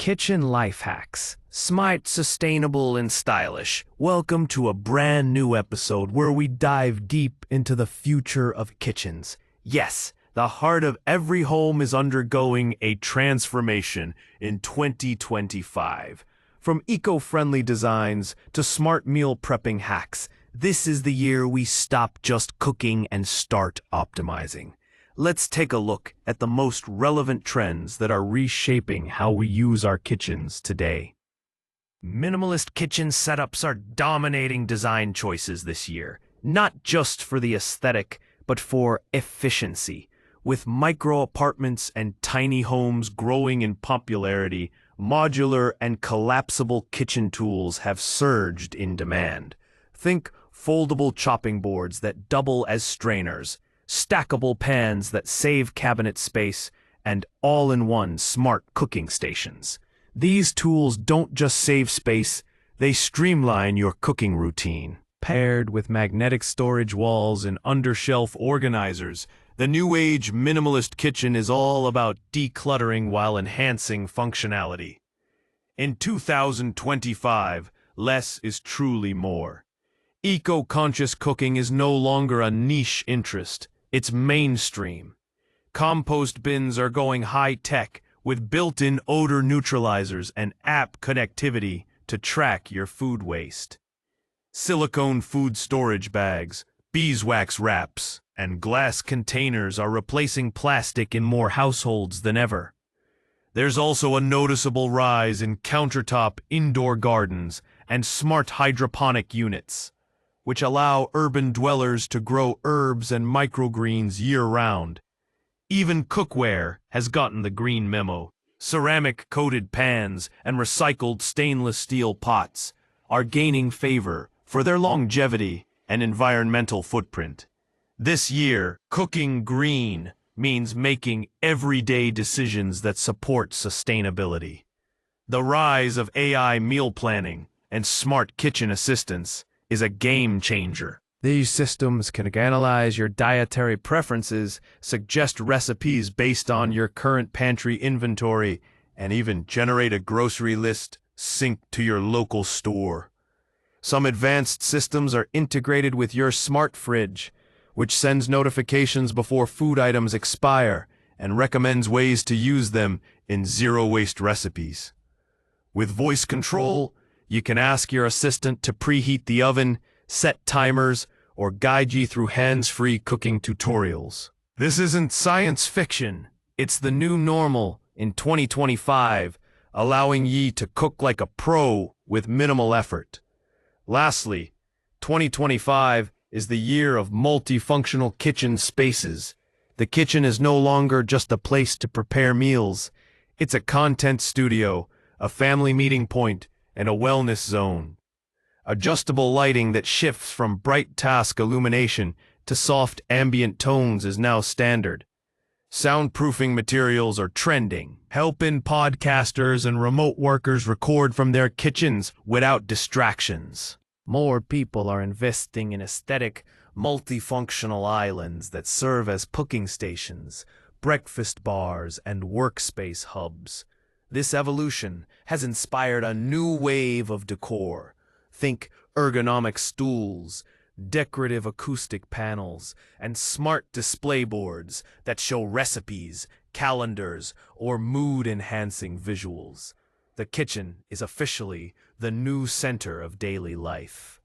Kitchen life hacks. Smart, sustainable, and stylish. Welcome to a brand new episode where we dive deep into the future of kitchens. Yes, the heart of every home is undergoing a transformation in 2025. From eco-friendly designs to smart meal prepping hacks, this is the year we stop just cooking and start optimizing. Let's take a look at the most relevant trends that are reshaping how we use our kitchens today. Minimalist kitchen setups are dominating design choices this year, not just for the aesthetic, but for efficiency. With micro apartments and tiny homes growing in popularity, modular and collapsible kitchen tools have surged in demand. Think foldable chopping boards that double as strainers, stackable pans that save cabinet space, and all-in-one smart cooking stations. These tools don't just save space, they streamline your cooking routine. Paired with magnetic storage walls and undershelf organizers, the new age minimalist kitchen is all about decluttering while enhancing functionality. In 2025, less is truly more. Eco-conscious cooking is no longer a niche interest. It's mainstream. Compost bins are going high-tech with built-in odor neutralizers and app connectivity to track your food waste. Silicone food storage bags, beeswax wraps, and glass containers are replacing plastic in more households than ever. There's also a noticeable rise in countertop indoor gardens and smart hydroponic units, which allow urban dwellers to grow herbs and microgreens year-round. Even cookware has gotten the green memo. Ceramic-coated pans and recycled stainless steel pots are gaining favor for their longevity and environmental footprint. This year, cooking green means making everyday decisions that support sustainability. The rise of AI meal planning and smart kitchen assistants is a game changer. These systems can analyze your dietary preferences, suggest recipes based on your current pantry inventory, and even generate a grocery list synced to your local store. Some advanced systems are integrated with your smart fridge, which sends notifications before food items expire and recommends ways to use them in zero-waste recipes. With voice control, you can ask your assistant to preheat the oven, set timers, or guide you through hands-free cooking tutorials. This isn't science fiction. It's the new normal in 2025, allowing ye to cook like a pro with minimal effort. Lastly, 2025 is the year of multifunctional kitchen spaces. The kitchen is no longer just a place to prepare meals. It's a content studio, a family meeting point, and a wellness zone. Adjustable lighting that shifts from bright task illumination to soft ambient tones is now standard. Soundproofing materials are trending, helping podcasters and remote workers record from their kitchens without distractions. More people are investing in aesthetic, multifunctional islands that serve as cooking stations, breakfast bars, and workspace hubs. This evolution has inspired a new wave of decor. Think ergonomic stools, decorative acoustic panels, and smart display boards that show recipes, calendars, or mood-enhancing visuals. The kitchen is officially the new center of daily life.